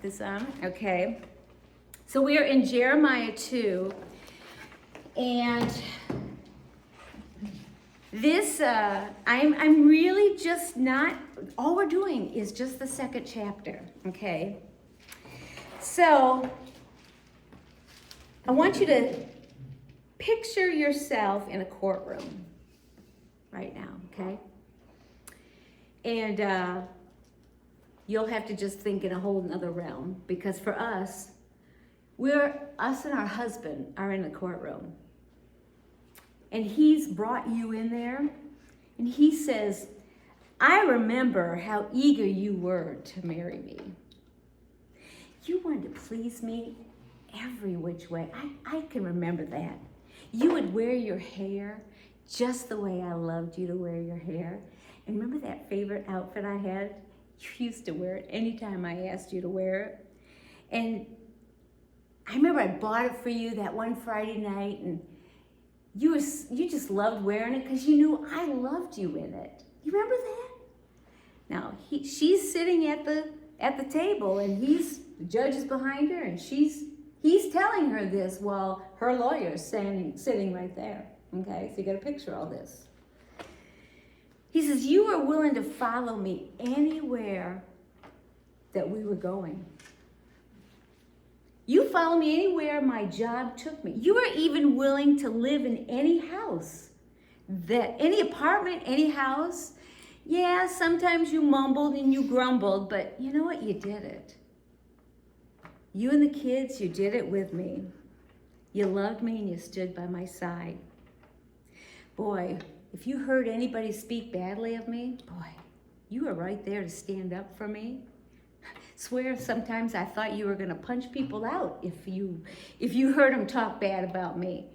This okay. So we are in Jeremiah 2, and this I'm really just not. All we're doing is just the second chapter, okay? So I want you to picture yourself in a courtroom right now, okay? And you'll have to just think in a whole nother realm, because for us and our husband are in the courtroom. And he's brought you in there, and he says, I remember how eager you were to marry me. You wanted to please me every which way. I can remember that. You would wear your hair just the way I loved you to wear your hair. And remember that favorite outfit I had? You used to wear it anytime I asked you to wear it. And I remember I bought it for you that one Friday night, and you just loved wearing it because you knew I loved you in it. You remember that? Now, she's sitting at the table, and the judge is behind her, and he's telling her this while her lawyer's sitting right there. Okay, so you got to picture all this. He says, you were willing to follow me anywhere that we were going. You followed me anywhere my job took me. You were even willing to live in any house, any apartment, any house. Yeah, sometimes you mumbled and you grumbled, but you know what? You did it. You and the kids, you did it with me. You loved me and you stood by my side. Boy, if you heard anybody speak badly of me, boy, you were right there to stand up for me. Swear sometimes I thought you were going to punch people out if you heard them talk bad about me.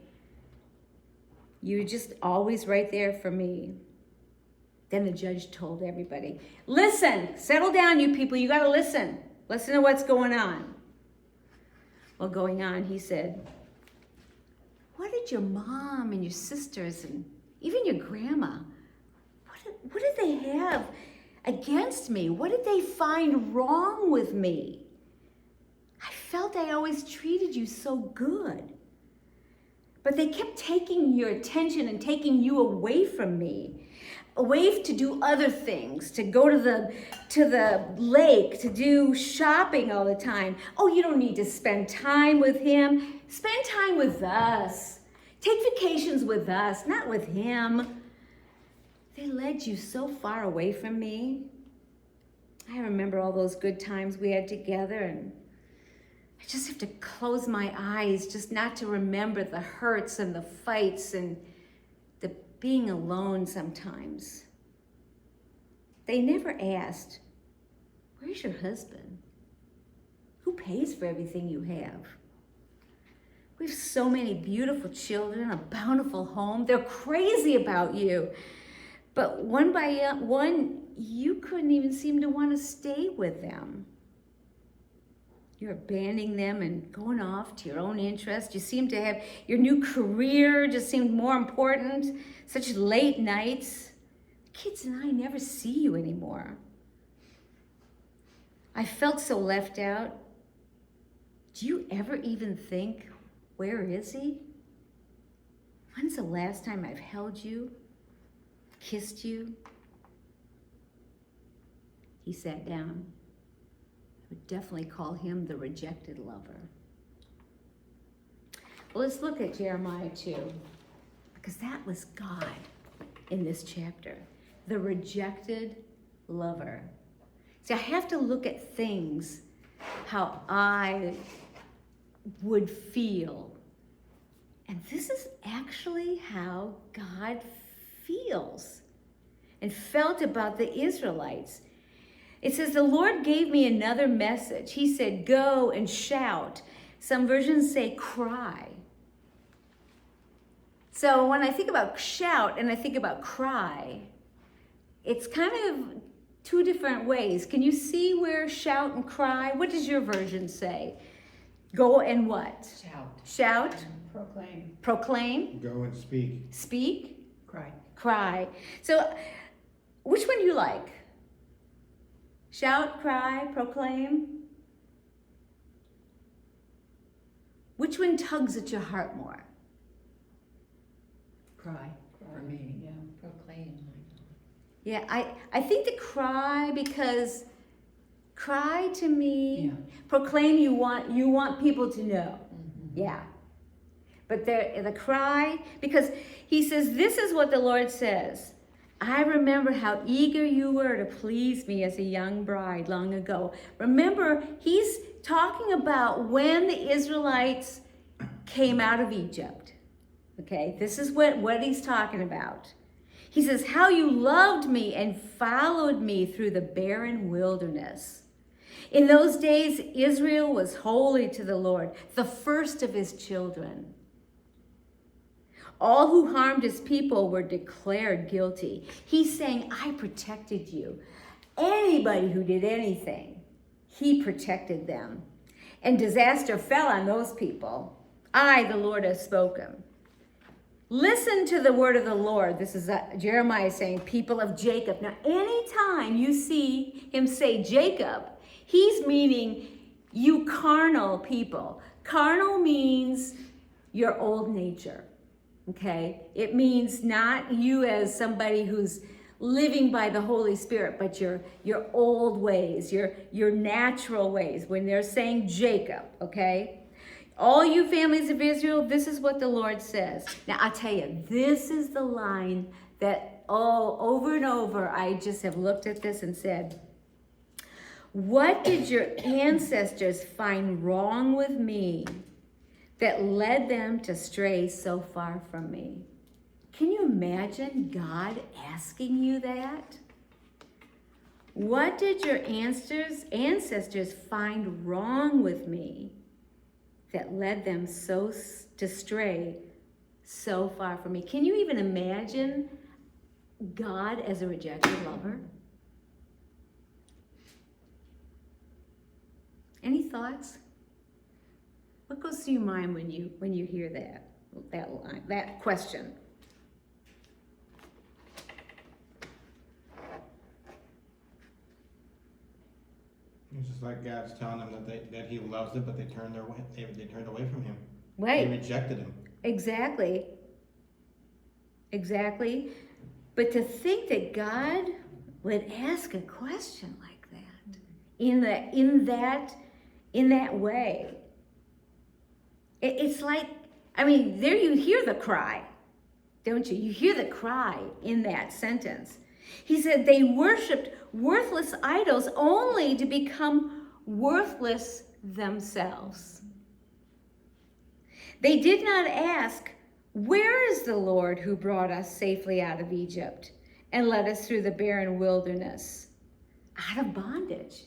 You were just always right there for me. Then the judge told everybody, listen, settle down, you people, you got to listen. Listen to what's going on. Well, going on, he said, what did your mom and your sisters and even your grandma, what did they have against me? What did they find wrong with me? I felt I always treated you so good. But they kept taking your attention and taking you away from me, away to do other things, to go to the lake, to do shopping all the time. Oh, you don't need to spend time with him. Spend time with us. Take vacations with us, not with him. They led you so far away from me. I remember all those good times we had together, and I just have to close my eyes just not to remember the hurts and the fights and the being alone sometimes. They never asked, where's your husband? Who pays for everything you have? We have so many beautiful children, a bountiful home. They're crazy about you. But one by one, you couldn't even seem to want to stay with them. You're abandoning them and going off to your own interest. You seem to have your new career just seemed more important. Such late nights. Kids and I never see you anymore. I felt so left out. Do you ever even think, where is he? When's the last time I've held you? Kissed you? He sat down. I would definitely call him the rejected lover. Well, let's look at Jeremiah 2, because that was God in this chapter. The rejected lover. See, I have to look at things how I would feel. And this is actually how God feels and felt about the Israelites. It says, the Lord gave me another message. He said, go and shout. Some versions say cry. So when I think about shout and I think about cry, it's kind of two different ways. Can you see where shout and cry? What does your version say? Go and what? Shout. Shout. Proclaim. Proclaim. Go and speak. Speak. Cry. Cry. So which one do you like? Shout, cry, proclaim? Which one tugs at your heart more? Cry for me. Yeah, proclaim. Yeah, I think the cry, because cry to me, Yeah. proclaim, you want people to know. Mm-hmm. Yeah. But the cry, because he says, this is what the Lord says. I remember how eager you were to please me as a young bride long ago. Remember, he's talking about when the Israelites came out of Egypt. Okay, this is what he's talking about. He says, how you loved me and followed me through the barren wilderness. In those days, Israel was holy to the Lord, the first of his children. All who harmed his people were declared guilty. He's saying, I protected you. Anybody who did anything, he protected them. And disaster fell on those people. I, the Lord, have spoken. Listen to the word of the Lord. This is Jeremiah saying, people of Jacob. Now, anytime you see him say Jacob, he's meaning you carnal people. Carnal means your old nature. Okay? It means not you as somebody who's living by the Holy Spirit, but your old ways, your natural ways. When they're saying Jacob, okay? All you families of Israel, this is what the Lord says. Now, I'll tell you, this is the line that, over and over, I just have looked at this and said, what did your ancestors find wrong with me that led them to stray so far from me? Can you imagine God asking you that? What did your ancestors find wrong with me that led them to stray so far from me? Can you even imagine God as a rejected lover? Any thoughts? What goes through your mind when you hear that line, that question? It's just like God's telling them that He loves them, but they turned away from Him. Right. They rejected Him. Exactly. But to think that God would ask a question like that in that way, it's like, I mean, there you hear the cry, don't you? You hear the cry in that sentence. He said they worshipped worthless idols only to become worthless themselves. They did not ask, where is the Lord who brought us safely out of Egypt and led us through the barren wilderness? Out of bondage.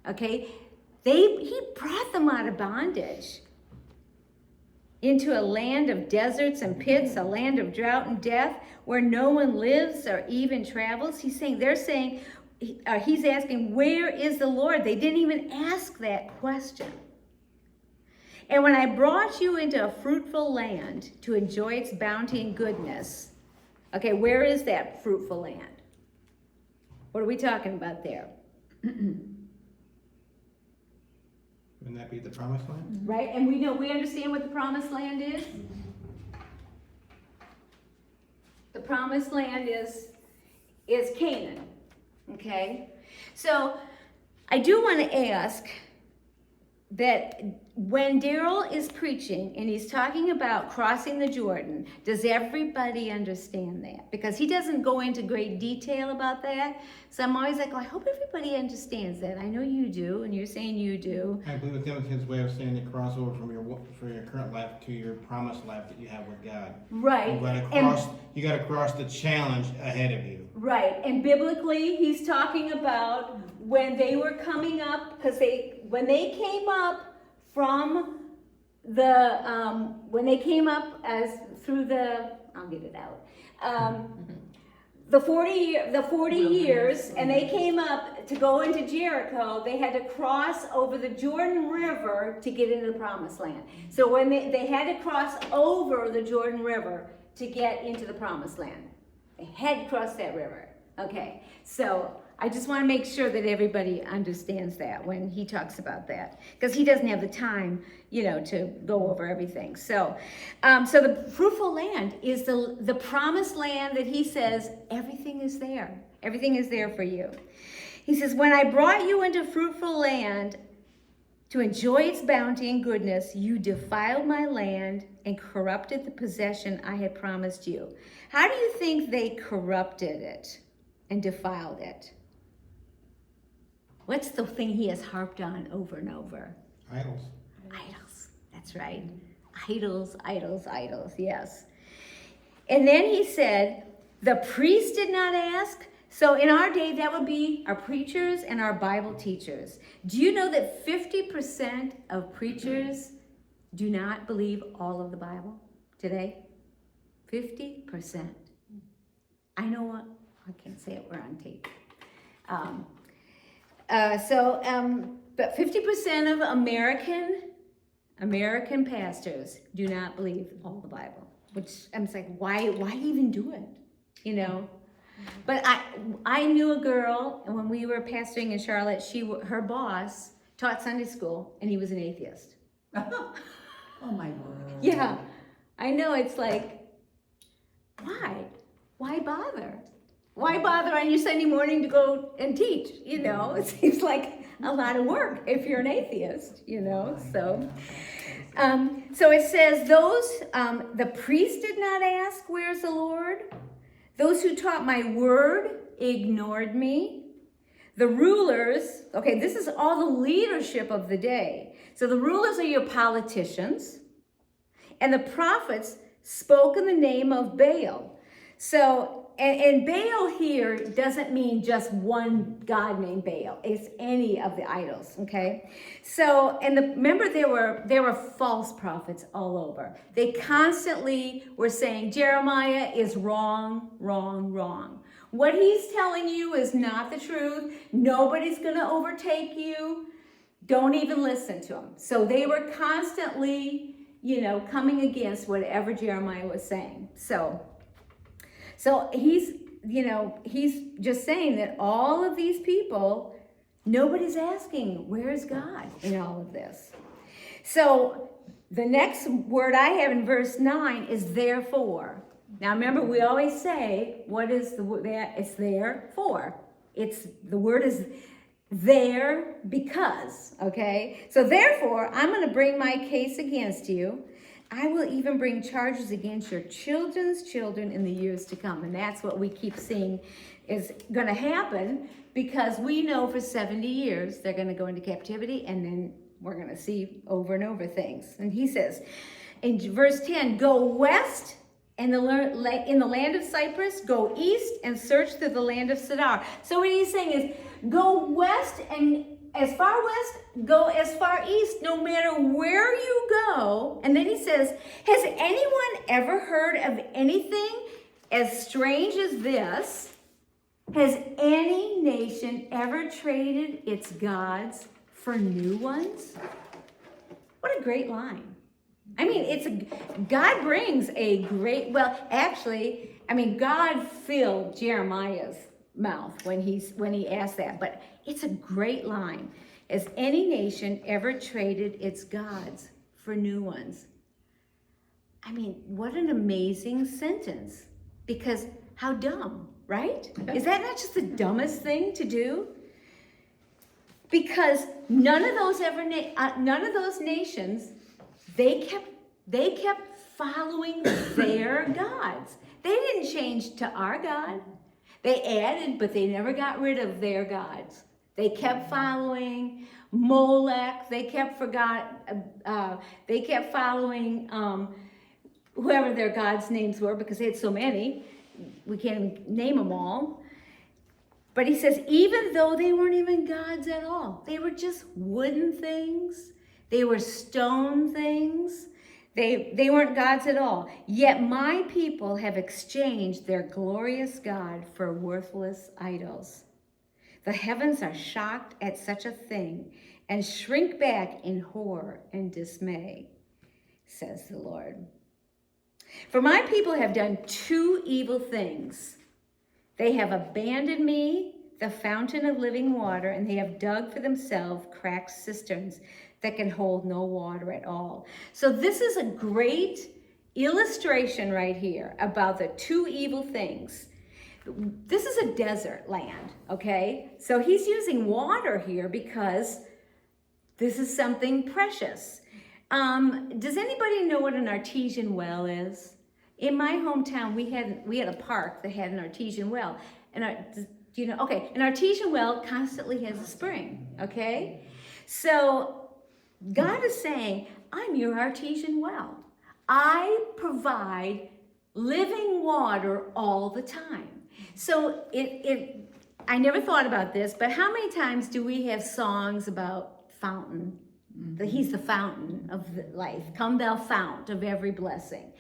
Okay? He brought them out of bondage into a land of deserts and pits, a land of drought and death, where no one lives or even travels. He's asking, where is the Lord? They didn't even ask that question. And when I brought you into a fruitful land to enjoy its bounty and goodness, okay, where is that fruitful land? What are we talking about there? Wouldn't that be the promised land? Right, and we understand what the promised land is. The promised land is Canaan, okay? So I do want to ask that when Daryl is preaching and he's talking about crossing the Jordan, does everybody understand that? Because he doesn't go into great detail about that. So I'm always like, I hope everybody understands that. I know you do, and you're saying you do. I believe with him, it's his way of saying to cross over from your current life to your promised life that you have with God. Right. You got to cross the challenge ahead of you. Right, and biblically, he's talking about when they were coming up, because when they came up from when they came up I'll get it out, the 40 years, and they came up to go into Jericho, they had to cross over the Jordan River to get into the promised land. So when they had to cross over the Jordan River to get into the promised land. They had to cross that river. Okay, so I just want to make sure that everybody understands that when he talks about that, because he doesn't have the time, to go over everything. So the fruitful land is the promised land that he says everything is there. Everything is there for you. He says, when I brought you into fruitful land to enjoy its bounty and goodness, you defiled my land and corrupted the possession I had promised you. How do you think they corrupted it and defiled it? What's the thing he has harped on over and over? Idols. Idols. That's right. Idols, idols, idols. Yes. And then he said, the priest did not ask. So in our day, that would be our preachers and our Bible teachers. Do you know that 50% of preachers do not believe all of the Bible today? 50%. I know what, I can't say it, we're on tape. But 50% of American pastors do not believe all the Bible, which I'm just like, why even do it? But I knew a girl, and when we were pastoring in Charlotte, her boss taught Sunday school, and he was an atheist. Oh my word. Yeah, I know. It's like, why? Why bother? Why bother on your Sunday morning to go and teach? It seems like a lot of work if you're an atheist. So it says the priest did not ask, where's the Lord? Those who taught my word ignored me. The rulers, okay, this is all the leadership of the day. So the rulers are your politicians, and the prophets spoke in the name of Baal. So, and Baal here doesn't mean just one god named Baal. It's any of the idols, okay? So, and remember there were false prophets all over. They constantly were saying, Jeremiah is wrong, wrong, wrong. What he's telling you is not the truth. Nobody's going to overtake you. Don't even listen to him. So they were constantly, coming against whatever Jeremiah was saying. So he's just saying that all of these people, nobody's asking, where's God in all of this? So the next word I have in verse 9 is therefore. Now remember, we always say, what is the word? It's therefore. The word is there because, okay? So therefore, I'm going to bring my case against you. I will even bring charges against your children's children in the years to come. And that's what we keep seeing is going to happen, because we know for 70 years they're going to go into captivity, and then we're going to see over and over things. And he says in verse 10, go west in the land of Cyprus, go east and search through the land of Sidar. So what he's saying is go west, and as far west, go as far east, no matter where you go. And then he says, has anyone ever heard of anything as strange as this? Has any nation ever traded its gods for new ones? What a great line. I mean, God brings a great, God filled Jeremiah's mouth when he asked that, but it's a great line. Has any nation ever traded its gods for new ones? I mean, what an amazing sentence, because how dumb, right? Is that not just the dumbest thing to do? Because none of those nations, they kept following their gods. They didn't change to our God. They added, but they never got rid of their gods. They kept following Molech. They kept following whoever their gods' names were, because they had so many. We can't name them all. But he says, even though they weren't even gods at all, they were just wooden things. They were stone things. They weren't gods at all. Yet my people have exchanged their glorious God for worthless idols. The heavens are shocked at such a thing and shrink back in horror and dismay, says the Lord. For my people have done two evil things. They have abandoned me, the fountain of living water, and they have dug for themselves cracked cisterns that can hold no water at all. So this is a great illustration right here about the two evil things. This is a desert land, okay? So he's using water here because this is something precious. Does anybody know what an artesian well is? In my hometown, we had a park that had an artesian well. Do you know? Okay, an artesian well constantly has a spring, okay? So God is saying, I'm your artesian well. I provide living water all the time. So I never thought about this, but how many times do we have songs about fountain? He's the fountain of life. Come thou fount of every blessing.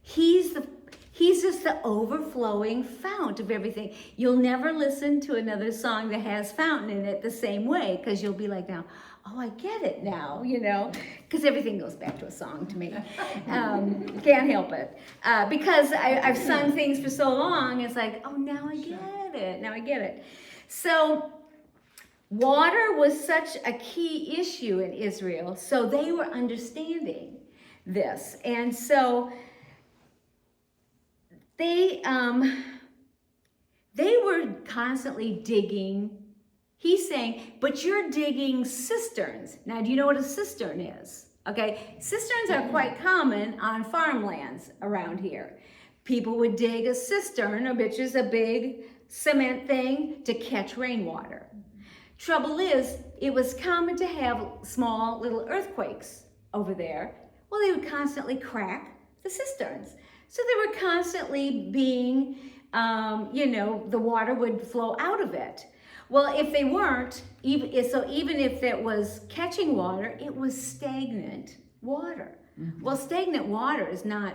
He's just the overflowing fount of everything. You'll never listen to another song that has fountain in it the same way, because you'll be like, now, oh, I get it now, you know, because everything goes back to a song to me. Can't help it. Because I've sung things for so long, it's like, oh, now I get it. Now I get it. So water was such a key issue in Israel, so they were understanding this. And so they were constantly digging. He's saying, but you're digging cisterns. Now, do you know what a cistern is? Okay, cisterns are quite common on farmlands around here. People would dig a cistern, which is a big cement thing, to catch rainwater. Trouble is, it was common to have small little earthquakes over there. Well, they would constantly crack the cisterns. So they were constantly being, the water would flow out of it. Well, if they weren't, even if it was catching water, it was stagnant water. Mm-hmm. Well, stagnant water is not,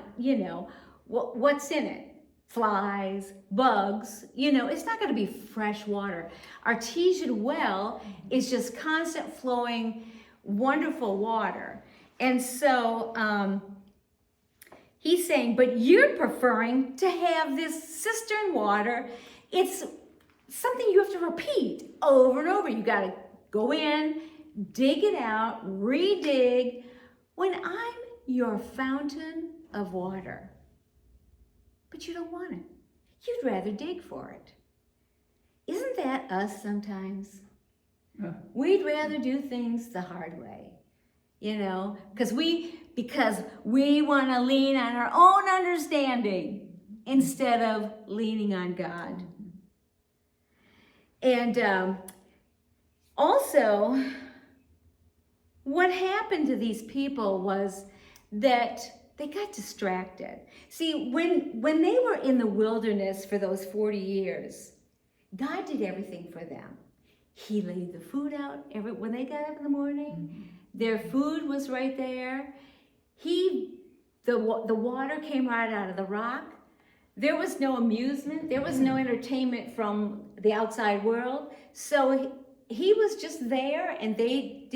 what's in it? Flies, bugs, it's not going to be fresh water. Artesian well is just constant flowing, wonderful water. And so he's saying, but you're preferring to have this cistern water. It's something you have to repeat over and over. You got to go in, dig it out, re-dig, when I'm your fountain of water. But you don't want it. You'd rather dig for it. Isn't that us sometimes? Yeah. We'd rather do things the hard way, because we want to lean on our own understanding instead of leaning on God. And also, what happened to these people was that they got distracted. See, when they were in the wilderness for those 40 years, God did everything for them. He laid the food out when they got up in the morning. Mm-hmm. Their food was right there. The water came right out of the rock. There was no amusement. There was no entertainment from the outside world. So he was just there, and they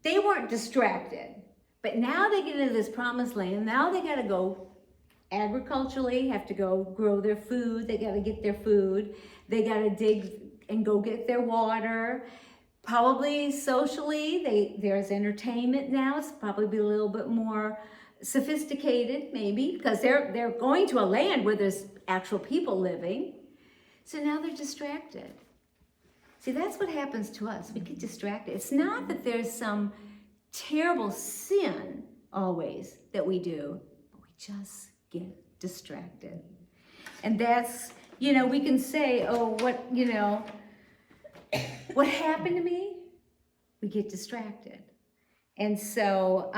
weren't distracted. But now they get into this promised land. Now they got to go agriculturally, have to go grow their food. They got to get their food. They got to dig and go get their water. Probably socially, there's entertainment now. It's probably a little bit more sophisticated, maybe, because they're going to a land where there's actual people living. So now they're distracted. See, that's what happens to us. We get distracted. It's not that there's some terrible sin always that we do, but we just get distracted. And that's, we can say, oh, what happened to me? We get distracted. And so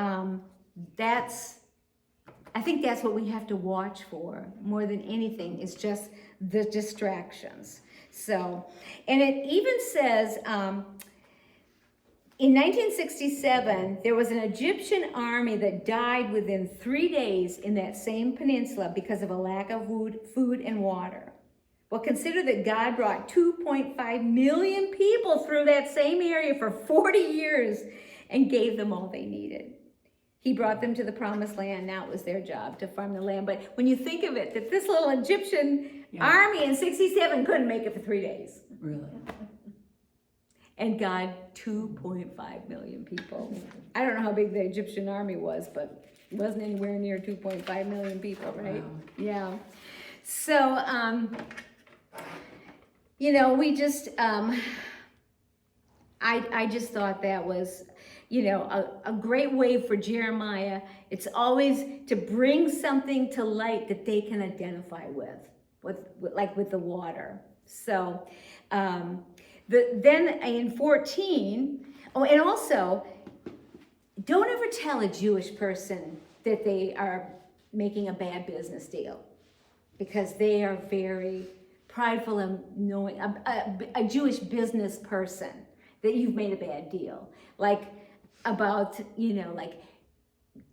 I think that's what we have to watch for more than anything, is just the distractions. So, and it even says, in 1967, there was an Egyptian army that died within 3 days in that same peninsula because of a lack of food and water. Well, consider that God brought 2.5 million people through that same area for 40 years and gave them all they needed. He brought them to the promised land. Now it was their job to farm the land. But when you think of it, that this little Egyptian Yeah. Army in 67 couldn't make it for 3 days. Really? And God, 2.5 million people. I don't know how big the Egyptian army was, but it wasn't anywhere near 2.5 million people, right? Wow. Yeah. So, you know, we just, I just thought that was, you know, a great way for Jeremiah. It's always to bring something to light that they can identify with like with the water. So, then in 14, oh, and also, don't ever tell a Jewish person that they are making a bad business deal, because they are very prideful of knowing a Jewish business person that you've made a bad deal, like about, you know, like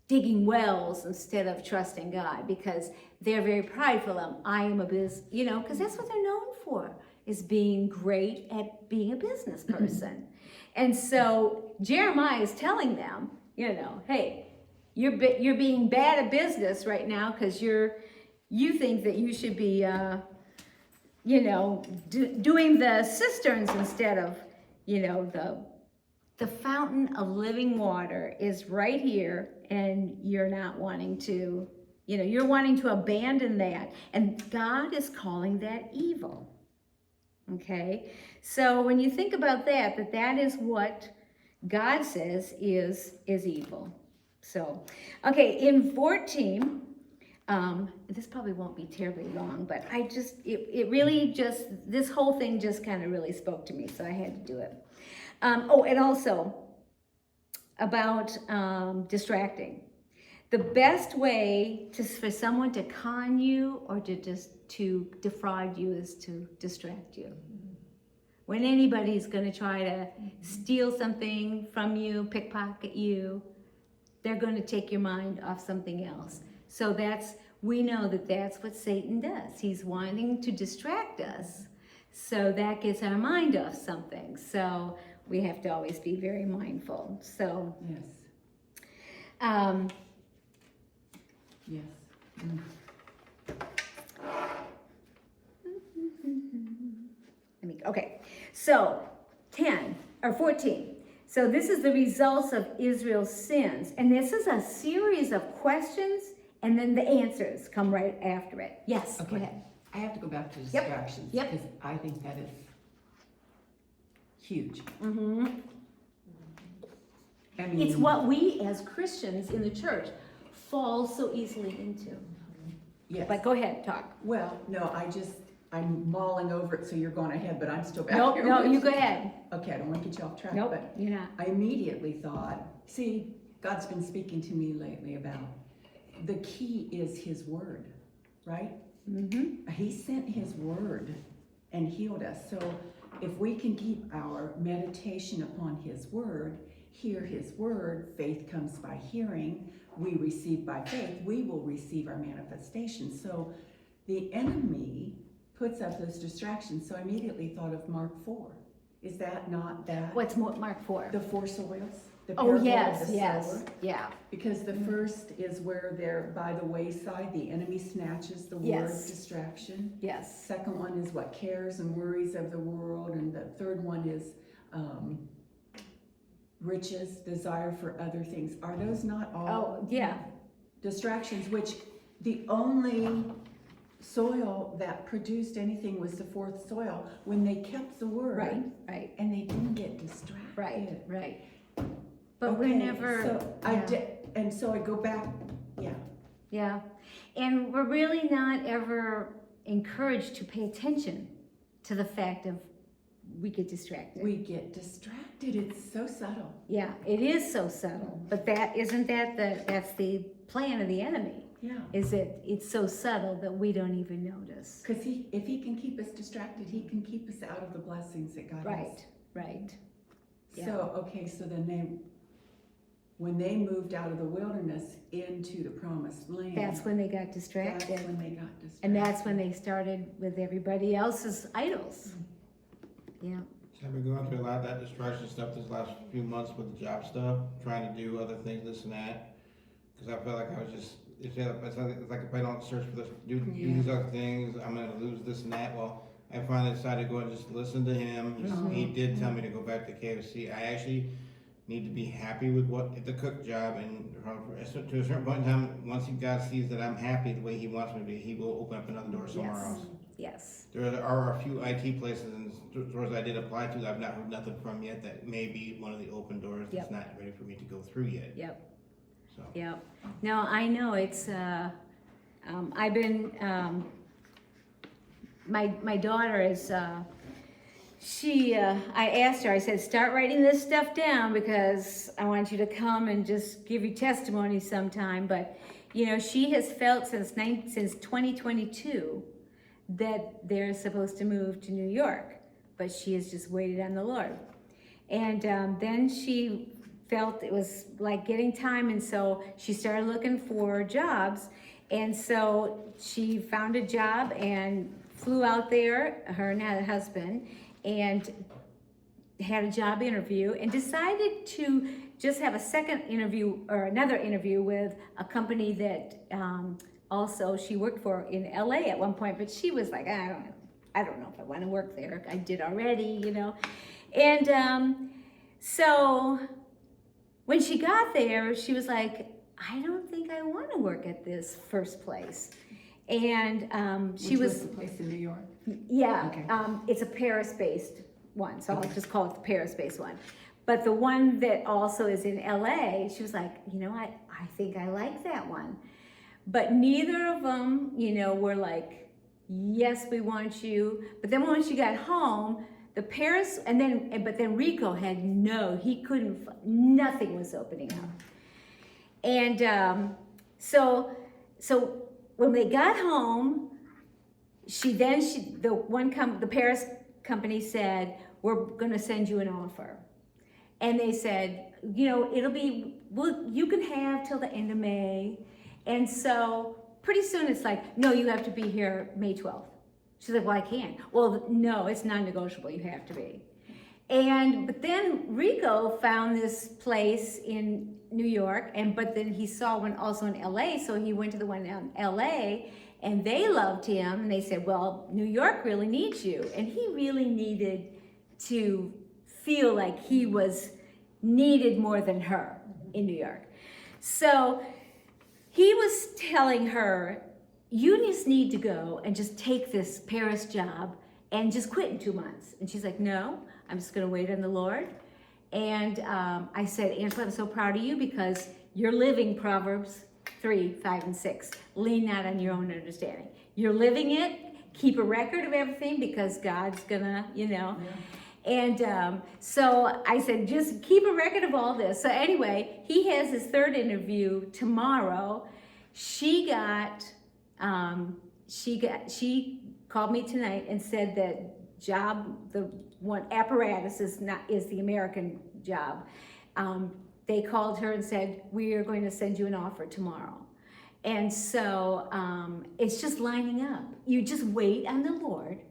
digging wells instead of trusting God, because they're very prideful of, I am a you know, because that's what they're known for, is being great at being a business person. And so Jeremiah is telling them, you know, hey, you're being bad at business right now because you think that you should be, you know, doing the cisterns instead of, you know, the fountain of living water is right here, and you're not wanting to, you know, you're wanting to abandon that, and God is calling that evil. Okay, so when you think about that is what God says is evil. So, okay, in 14, this probably won't be terribly long, but it really just, this whole thing just kind of really spoke to me, so I had to do it. Oh, and also about distracting. The best way for someone to con you or to defraud you is to distract you. When anybody's going to try to steal something from you, pickpocket you, they're going to take your mind off something else. So we know that that's what Satan does. He's wanting to distract us. So that gets our mind off something. So we have to always be very mindful. So, Yes. Yes. Okay, so 10 or 14. So this is the results of Israel's sins. And this is a series of questions, and then the answers come right after it. Yes, Okay. go ahead. I have to go back to distractions. Yep. Because I think that is huge. Mm-hmm. I mean, It's what we as Christians in the church fall so easily into. yes. But go ahead, talk. Well, no, I'm mulling over it, so you're going ahead, but I'm still back No, here. no, with you go ahead. Okay, I don't want to get you off track, Nope, but you're not. I immediately thought, see, God's been speaking to me lately about the key is His Word, right? Mm-hmm. He sent His Word and healed us. So if we can keep our meditation upon His Word, hear His Word, faith comes by hearing, we receive by faith, we will receive our manifestation. So the enemy puts up those distractions. So I immediately thought of Mark 4. Is that not that? What's Mark 4? The four soils? The Oh, parable of yes, the yes, sower? yeah. Because the first is where they're by the wayside, the enemy snatches the word Yes. distraction. Yes. Second one is what cares and worries of the world, and the third one is riches, desire for other things. Are those not all Oh, yeah. distractions? Which the only soil that produced anything was the fourth soil when they kept the word, Right, right, and they didn't get distracted. right, right. But we're Okay, never. So yeah. so I go back. Yeah. Yeah. And we're really not ever encouraged to pay attention to the fact of we get distracted. We get distracted. It's so subtle. Yeah, it is so subtle. But that's the plan of the enemy. Yeah. Is that it's so subtle that we don't even notice. Because if he can keep us distracted, he can keep us out of the blessings that God has. Right, right. Yeah. So, okay, so then when they moved out of the wilderness into the promised land, That's when they got distracted. that's when they got distracted. And that's when they started with everybody else's idols. Yeah. So I've been going through a lot of that distraction stuff this last few months with the job stuff, trying to do other things, this and that. Because I felt like I was just it's like if I don't search for this, do these other things, I'm gonna lose this and that. Well, I finally decided to go and just listen to him. He did tell me to go back to KFC. I actually need to be happy with the cook job, and to a certain point in time, once God sees that I'm happy the way He wants me to be, He will open up another door somewhere Yes. else. Yes. There are a few IT places and stores I did apply to that I've not heard nothing from yet. That may be one of the open doors that's not ready for me to go through yet. Yep. So. Yep. No, I know it's. I've been. My daughter is. I asked her. I said, start writing this stuff down because I want you to come and just give you testimony sometime. But you know, she has felt since 2022 that they're supposed to move to New York, but she has just waited on the Lord. And then she felt it was like getting time, and so she started looking for jobs. And so she found a job and flew out there, her and her husband, and had a job interview and decided to just have a second interview or another interview with a company that also she worked for in LA at one point, but she was like, I don't know if I want to work there. I did already, you know. And so when she got there, she was like, I don't think I want to work at this first place. And she Which was the place in New York? yeah, Okay. it's a Paris-based one, so I'll just call it the Paris-based one. But the one that also is in LA, she was like, you know, I think I like that one. But neither of them, you know, were like, yes, we want you. But then when she got home, the Paris, but then Rico had he couldn't, nothing was opening up. And so when they got home, the Paris company said, we're gonna send you an offer. And they said, you know, you can have till the end of May. And so pretty soon it's like, no, you have to be here May 12th. She's like, well, I can't. Well, no, it's non-negotiable, you have to be. But then Rico found this place in New York, but then he saw one also in LA, so he went to the one in LA, and they loved him, and they said, well, New York really needs you. And he really needed to feel like he was needed more than her in New York. So he was telling her, you just need to go and just take this Paris job and just quit in 2 months. And she's like, no, I'm just gonna wait on the Lord. And I said, Angela, I'm so proud of you because you're living Proverbs 3, 5, and 6. Lean not on your own understanding. You're living it. Keep a record of everything because God's gonna, you know. Yeah. And so I said, just keep a record of all this. So anyway, he has his third interview tomorrow. She called me tonight and said that the one apparatus is the American job. They called her and said, we are going to send you an offer tomorrow. And so it's just lining up. You just wait on the Lord.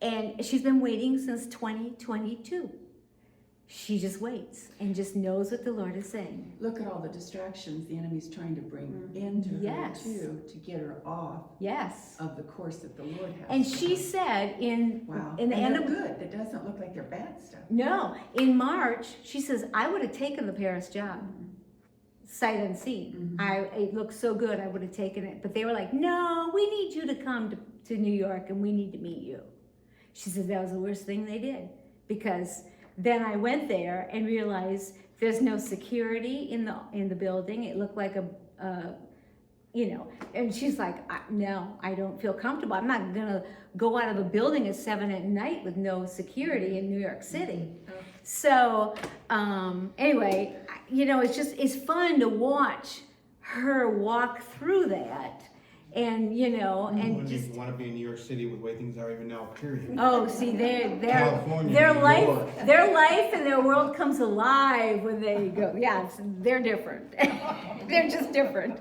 And she's been waiting since 2022. She just waits and just knows what the Lord is saying. Look at all the distractions the enemy's trying to bring into her too, to get her off of the course that the Lord has. And she said in the end of good. It doesn't look like they're bad stuff. No, in March, she says, I would have taken the Paris job. Sight unseen. It looked so good, I would have taken it. But they were like, no, we need you to come to New York and we need to meet you. She said that was the worst thing they did, because then I went there and realized there's no security in the building. It looked like and she's like, no, I don't feel comfortable. I'm not gonna go out of a building at 7 at night with no security in New York City. So anyway, it's fun to watch her walk through that and you know, I and wouldn't just even want to be in New York City with the way things are even now, period. oh, see, California, their New life, York. their life and their world comes alive when they go. Yeah, they're different. They're just different.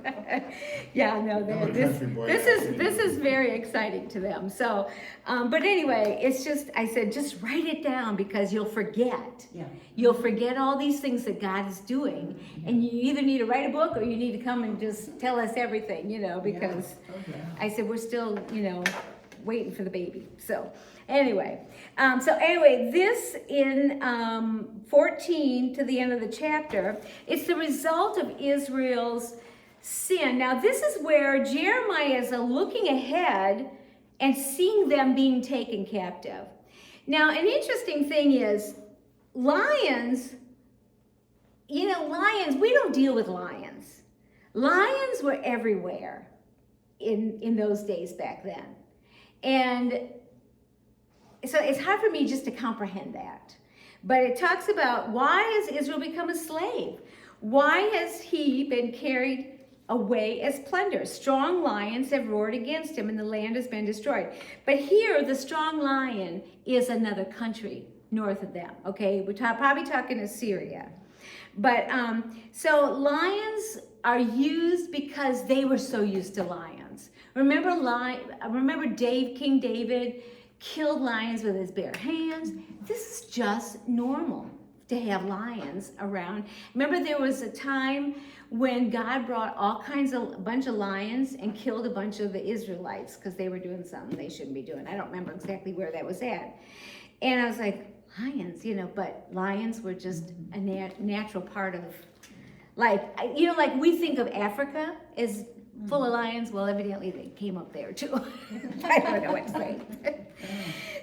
Yeah, no, I'm a this country boy, this yeah, is city this boy. is very exciting to them. So, but anyway, it's just I said just write it down because you'll forget. Yeah. You'll forget all these things that God is doing, and you either need to write a book or you need to come and just tell us everything, you know, because Yeah. Oh, yeah. I said we're still, you know, waiting for the baby. So anyway, this in 14 to the end of the chapter, it's the result of Israel's sin. Now this is where Jeremiah is looking ahead and seeing them being taken captive. Now an interesting thing is lions, you know, lions, we don't deal with lions. Lions were everywhere in those days back then. And so it's hard for me just to comprehend that. But it talks about why has Israel become a slave? Why has he been carried away as plunder? Strong lions have roared against him and the land has been destroyed. But here, the strong lion is another country north of them, okay? We're probably talking Assyria. But so lions are used because they were so used to lions. Remember King David killed lions with his bare hands. This is just normal to have lions around. Remember there was a time when God brought a bunch of lions and killed a bunch of the Israelites because they were doing something they shouldn't be doing. I don't remember exactly where that was at. And I was like, lions, you know, but lions were just a natural part of, like, you know, like we think of Africa as full of lions. Well, evidently they came up there too. I don't know what to say.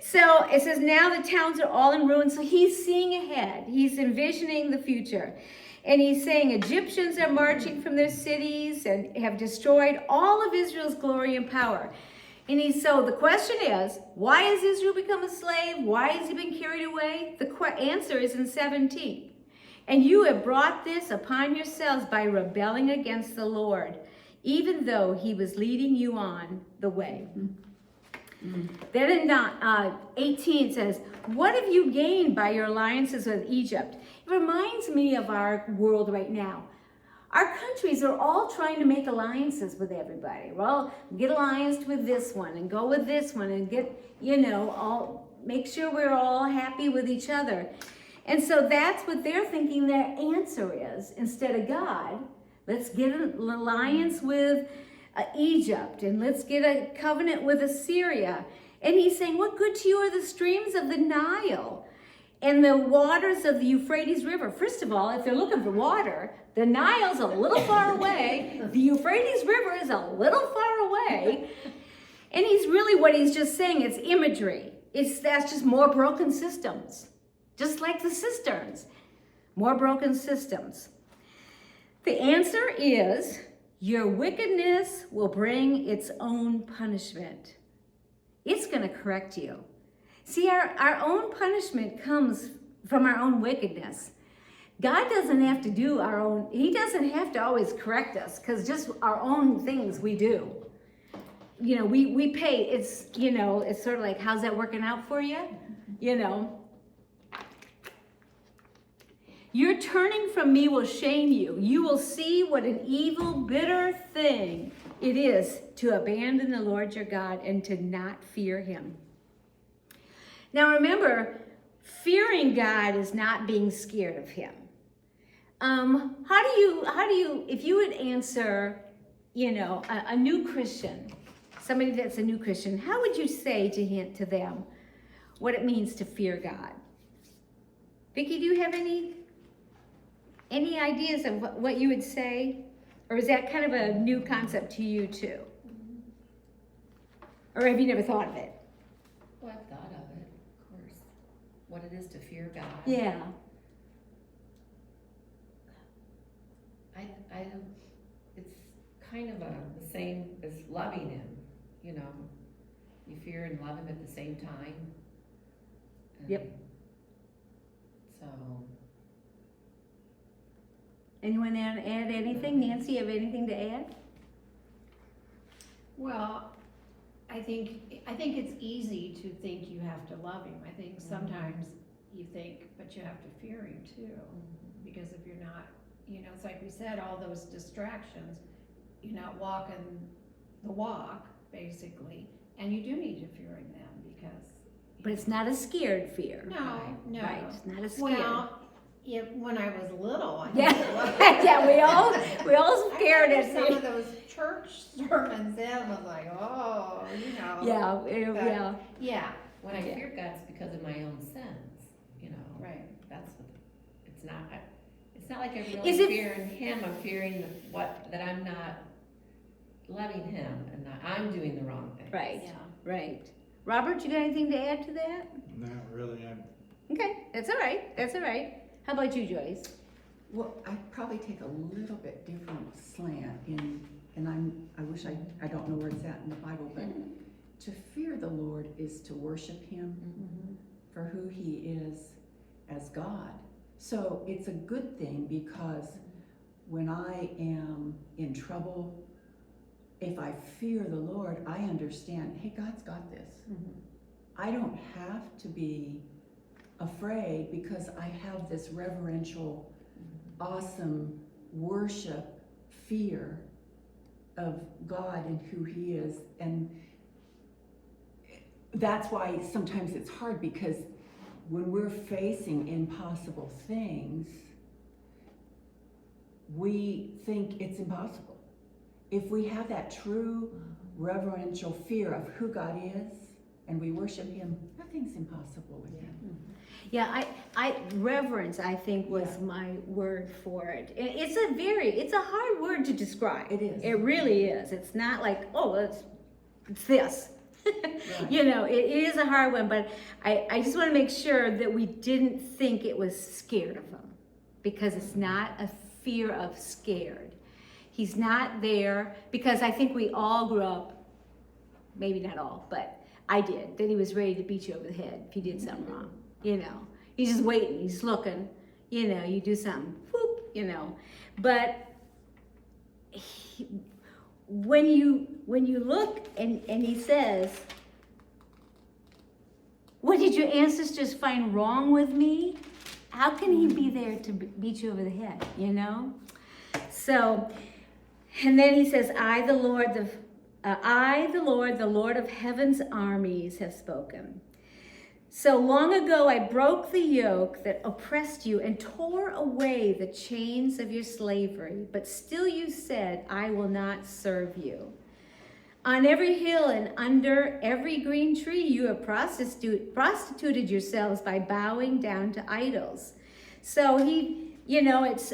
So it says, now the towns are all in ruins. So he's seeing ahead. He's envisioning the future. And he's saying Egyptians are marching from their cities and have destroyed all of Israel's glory and power. And so the question is, why has Israel become a slave? Why has he been carried away? The answer is in 17. And you have brought this upon yourselves by rebelling against the Lord, even though he was leading you on the way. Then in 18 it says, what have you gained by your alliances with Egypt? It reminds me of our world right now. Our countries are all trying to make alliances with everybody. Well, get allianced with this one and go with this one and get, you know, all make sure we're all happy with each other. And so that's what they're thinking their answer is. Instead of God, let's get an alliance with Egypt and let's get a covenant with Assyria. And he's saying, what good to you are the streams of the Nile and the waters of the Euphrates River? First of all, if they're looking for water, the Nile's a little far away. The Euphrates River is a little far away. And what he's just saying, it's imagery. That's just more broken systems. Just like the cisterns. More broken systems. The answer is, your wickedness will bring its own punishment. It's going to correct you. See, our own punishment comes from our own wickedness. God doesn't have to do our own, he doesn't have to always correct us, because just our own things we do. You know, we pay, it's, you know, it's sort of like, how's that working out for you? You know. Your turning from me will shame you. You will see what an evil, bitter thing it is to abandon the Lord your God and to not fear him. Now remember, fearing God is not being scared of him. How do you, if you would answer, you know, a new Christian, somebody that's a new Christian, how would you say to them what it means to fear God? Vicki, do you have any ideas of what you would say? Or is that kind of a new concept to you too? Or have you never thought of it? Well, I've thought of it, of course. What it is to fear God. Yeah. I don't, it's kind of the same as loving him, you know. You fear and love him at the same time. And Yep. So. Anyone add anything? Nancy, have anything to add? Well, I think it's easy to think you have to love him. I think sometimes you think, but you have to fear him too. Because if you're not, it's like we said, all those distractions, you're not walking the walk, basically, and you do need to fear him then, because. But it's not a scared fear. No, no. Right, it's not a scared. Well, when I was little, I Yeah, think it was. yeah, we all scared I at remember some me. of those church sermons in was like, oh, Yeah. Yeah, When I Yeah. fear God, it's because of my own sins, right. that's what, it's not like I'm Is really it- fearing him, I'm fearing that I'm not loving him and that I'm doing the wrong thing. Right, Yeah. right. Robert, you got anything to add to that? Not really, Okay, that's all right, that's all right. How about you, Joyce? Well, I'd probably take a little bit different slant and I wish I don't know where it's at in the Bible, but to fear the Lord is to worship him for who he is as God. So it's a good thing, because when I am in trouble, if I fear the Lord, I understand, hey, God's got this. I don't have to be afraid, because I have this reverential, awesome worship, fear of God and who he is. And that's why sometimes it's hard, because when we're facing impossible things, we think it's impossible. If we have that true reverential fear of who God is and we worship him, nothing's impossible with him. Yeah, I reverence, I think, was Yeah. my word for it. It's a hard word to describe. It is. It really is. It's not like, oh, it's this. Right. It is a hard one, but I just want to make sure that we didn't think it was scared of him, because it's not a fear of scared. He's not there, because I think we all grew up, maybe not all, but I did, that he was ready to beat you over the head if you did something wrong. He's just waiting, he's looking, you do something, whoop, but when you look and he says, what did your ancestors find wrong with me? How can he be there to beat you over the head, So, and then he says, I, the Lord, the Lord of heaven's armies, have spoken. So long ago I broke the yoke that oppressed you and tore away the chains of your slavery, but still you said, I will not serve you. On every hill and under every green tree you have prostituted yourselves by bowing down to idols. So it's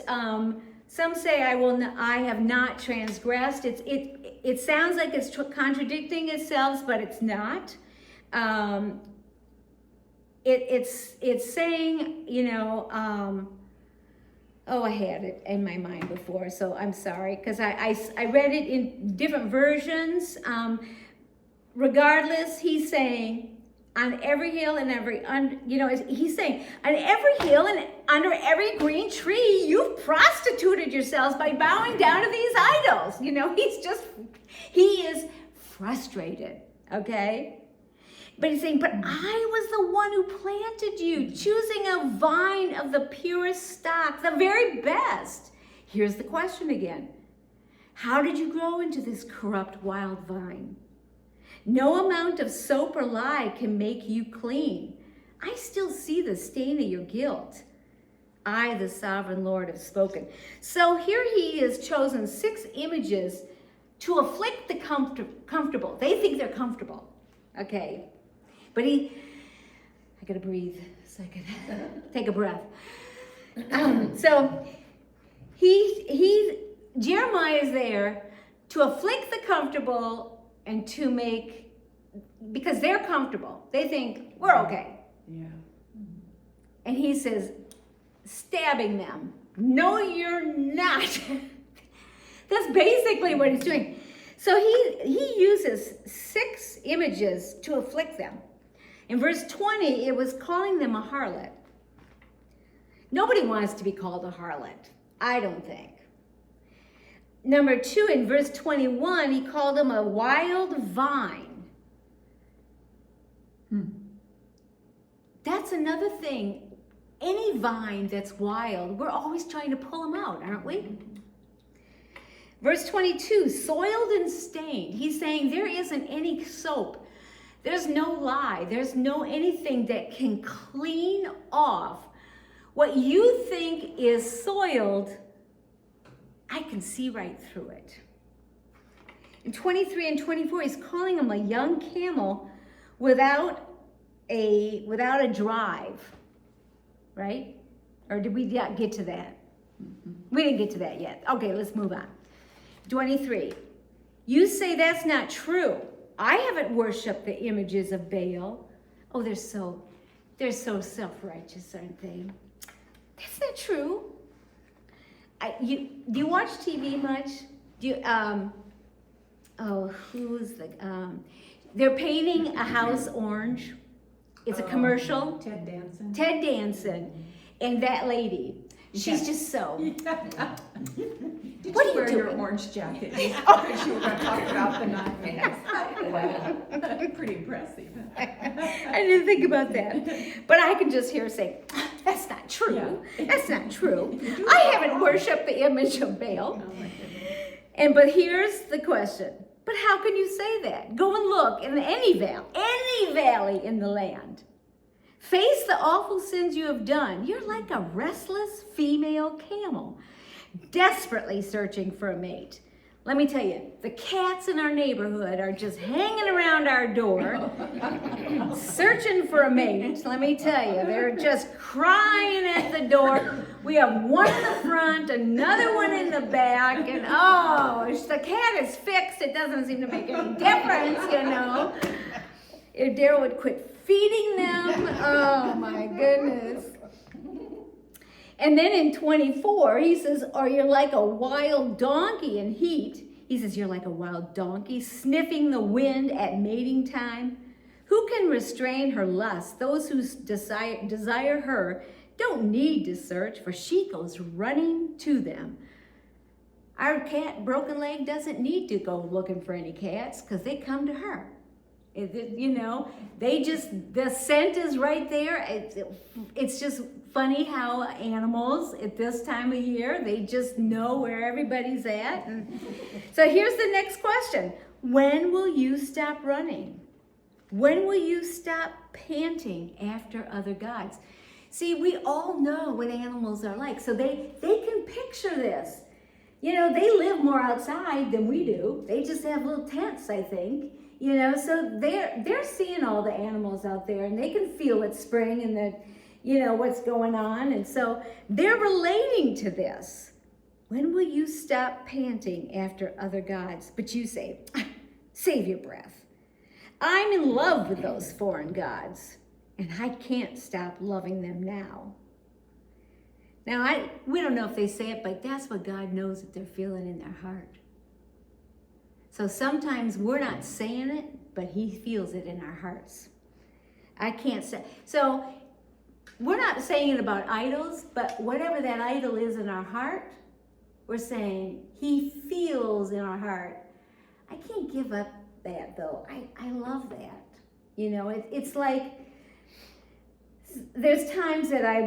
some say I have not transgressed. It sounds like it's contradicting itself, but it's not. It's saying, I had it in my mind before, so I'm sorry, because I read it in different versions. Regardless, he's saying, on every hill and he's saying, on every hill and under every green tree, you've prostituted yourselves by bowing down to these idols. He is frustrated, okay? But he's saying, but I was the one who planted you, choosing a vine of the purest stock, the very best. Here's the question again. How did you grow into this corrupt wild vine? No amount of soap or lye can make you clean. I still see the stain of your guilt. I, the sovereign Lord, have spoken. So here he has chosen 6 images to afflict the comfortable. They think they're comfortable, okay? But I gotta breathe so I can take a breath. So Jeremiah is there to afflict the comfortable and to make, because they're comfortable. They think, we're okay. Yeah. And he says, stabbing them. No, you're not. That's basically what he's doing. So he uses 6 images to afflict them. In verse 20, it was calling them a harlot. Nobody wants to be called a harlot, I don't think. number 2, in verse 21, he called him a wild vine. That's another thing. Any vine that's wild, we're always trying to pull them out, aren't we? Verse 22, soiled and stained. He's saying there isn't any soap. There's no lye. There's no anything that can clean off what you think is soiled. I can see right through it. In 23 and 24, he's calling him a young camel without a drive, right? Or did we not get to that? We didn't get to that yet. Okay, let's move on. 23, you say that's not true. I haven't worshipped the images of Baal. Oh, they're so self-righteous, aren't they? That's not true. Do you watch TV much? Do you, they're painting a house orange. It's a commercial. Ted Danson. Ted Danson and that lady. She's just so. Did What you are you wear your doing? orange jacket? Because you were going to talk about the knife. Pretty impressive. I didn't think about that. But I can just hear her say, that's not true. Yeah. That's not true. I haven't worshipped the image of Baal. Oh my goodness. But here's the question. But how can you say that? Go and look in any valley in the land. Face the awful sins you have done. You're like a restless female camel, desperately searching for a mate. Let me tell you, the cats in our neighborhood are just hanging around our door, searching for a mate. Let me tell you, they're just crying at the door. We have one in the front, another one in the back, and if the cat is fixed, it doesn't seem to make any difference, you know. If Daryl would quit feeding them, oh my goodness. And then in 24, he says, or you're like a wild donkey in heat. He says, you're like a wild donkey sniffing the wind at mating time. Who can restrain her lust? Those who desire her don't need to search, for she goes running to them. Our cat, Broken Leg, doesn't need to go looking for any cats because they come to her. The scent is right there. It's just funny how animals at this time of year, they just know where everybody's at. And so here's the next question. When will you stop running? When will you stop panting after other gods? See, we all know what animals are like, so they can picture this. They live more outside than we do. They just have little tents, I think. So they're seeing all the animals out there, and they can feel it's spring and that, what's going on. And so they're relating to this. When will you stop panting after other gods? But you say, save your breath. I'm in love with those foreign gods, and I can't stop loving them now. Now, we don't know if they say it, but that's what God knows that they're feeling in their heart. So sometimes we're not saying it, but he feels it in our hearts. I can't say. So we're not saying it about idols, but whatever that idol is in our heart, we're saying he feels in our heart. I can't give up that though. I love that. It's like there's times that I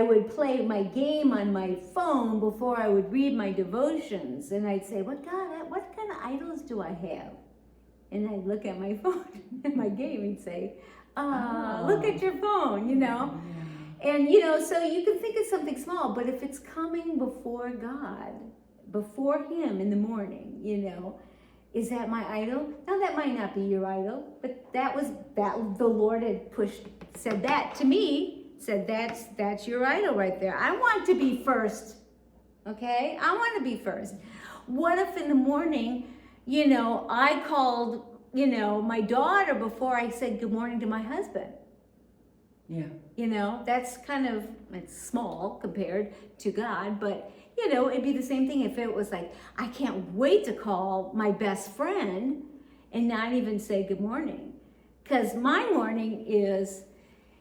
would play my game on my phone before I would read my devotions, and I'd say, what kind of idols do I have? And I'd look at my phone and my game and say, look at your phone, Yeah. And so you can think of something small, but if it's coming before God, before him in the morning, is that my idol? Now that might not be your idol, but that the Lord had said that to me, said that's your idol right there. I want to be first, okay? I want to be first. What if in the morning, I called, my daughter before I said good morning to my husband? Yeah. That's it's small compared to God, but it'd be the same thing if it was like, I can't wait to call my best friend and not even say good morning. Because my morning is,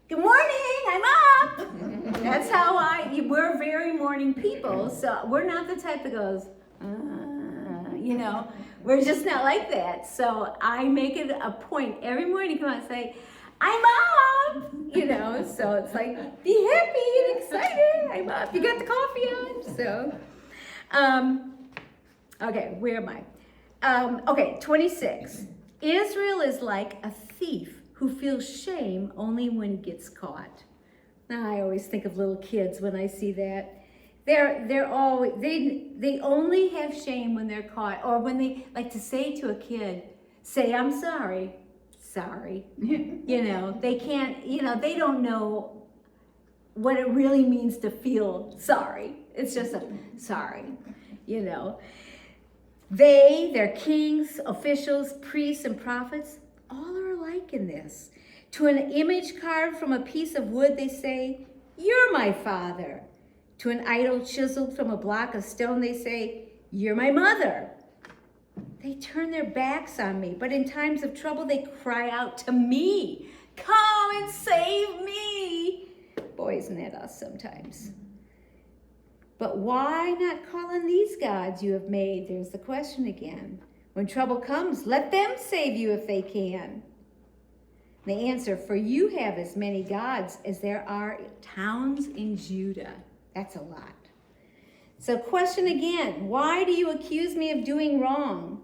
good morning, I'm up. That's how we're very morning people. So we're not the type that goes, you know. We're just not like that. So I make it a point every morning to come out and say, I'm up, you know. So it's like, be happy and excited. I'm up. You got the coffee on. So, okay, where am I? Okay, 26. Israel is like a thief who feels shame only when he gets caught. Now, I always think of little kids when I see that. They're always, they only have shame when they're caught, or when they like to say to a kid, say, I'm sorry. You know, they can't, you know, they don't know what it really means to feel sorry. It's just a sorry, you know. Their kings, officials, priests, and prophets, all are alike in this. To an image carved from a piece of wood, they say, you're my father. To an idol chiseled from a block of stone, they say, you're my mother. They turn their backs on me, but in times of trouble, they cry out to me, come and save me. Boy, isn't that us sometimes? But why not call on these gods you have made? There's the question again. When trouble comes, let them save you if they can. The answer, for you have as many gods as there are towns in Judah. That's a lot. So question again, why do you accuse me of doing wrong?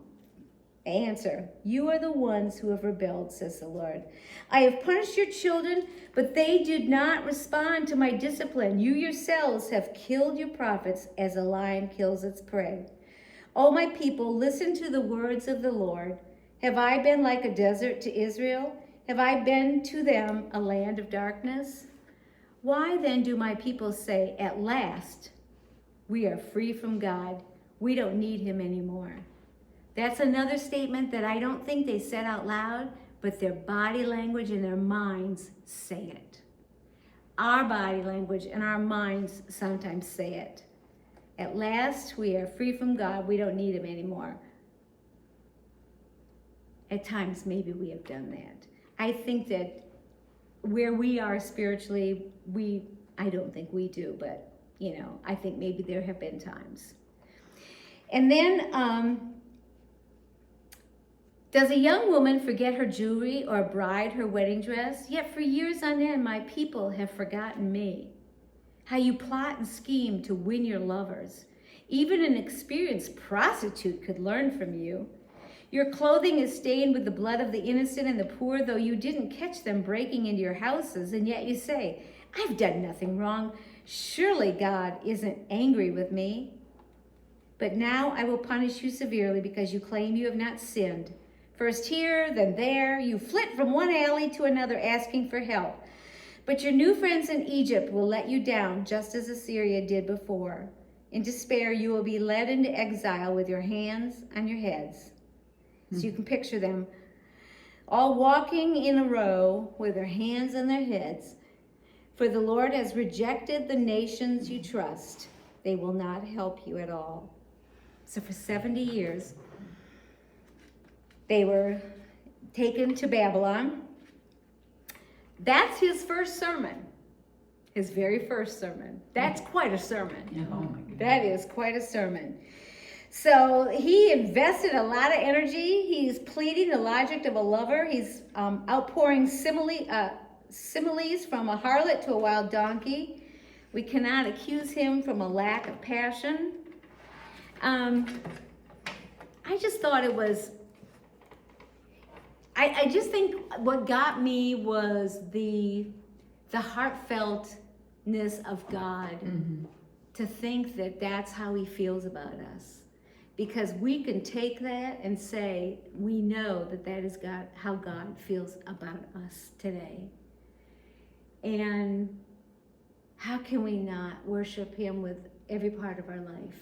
Answer, you are the ones who have rebelled, says the Lord. I have punished your children, but they did not respond to my discipline. You yourselves have killed your prophets as a lion kills its prey. O my people, listen to the words of the Lord. Have I been like a desert to Israel? Have I been to them a land of darkness? Why then do my people say, at last, we are free from God. We don't need him anymore. That's another statement that I don't think they said out loud, but their body language and their minds say it. Our body language and our minds sometimes say it. At last, we are free from God. We don't need him anymore. At times, maybe we have done that. I think that where we are spiritually, I don't think we do, but, you know, I think maybe there have been times. And then, does a young woman forget her jewelry, or a bride her wedding dress? Yet for years on end, my people have forgotten me. How you plot and scheme to win your lovers. Even an experienced prostitute could learn from you. Your clothing is stained with the blood of the innocent and the poor, though you didn't catch them breaking into your houses, and yet you say, I've done nothing wrong. Surely God isn't angry with me. But now I will punish you severely because you claim you have not sinned. First here, then there, you flit from one alley to another asking for help. But your new friends in Egypt will let you down, just as Assyria did before. In despair, you will be led into exile with your hands on your heads. So you can picture them all walking in a row with their hands on their heads. For the Lord has rejected the nations you trust. They will not help you at all. So for 70 years, they were taken to Babylon. That's his first sermon, his very first sermon. That's quite a sermon. Oh my goodness. That is quite a sermon. So he invested a lot of energy. He's pleading the logic of a lover. He's outpouring similes from a harlot to a wild donkey. We cannot accuse him from a lack of passion. I just thought it was, I just think what got me was the heartfeltness of God. Mm-hmm. To think that that's how he feels about us. Because we can take that and say, we know that that is God, how God feels about us today. And how can we not worship him with every part of our life?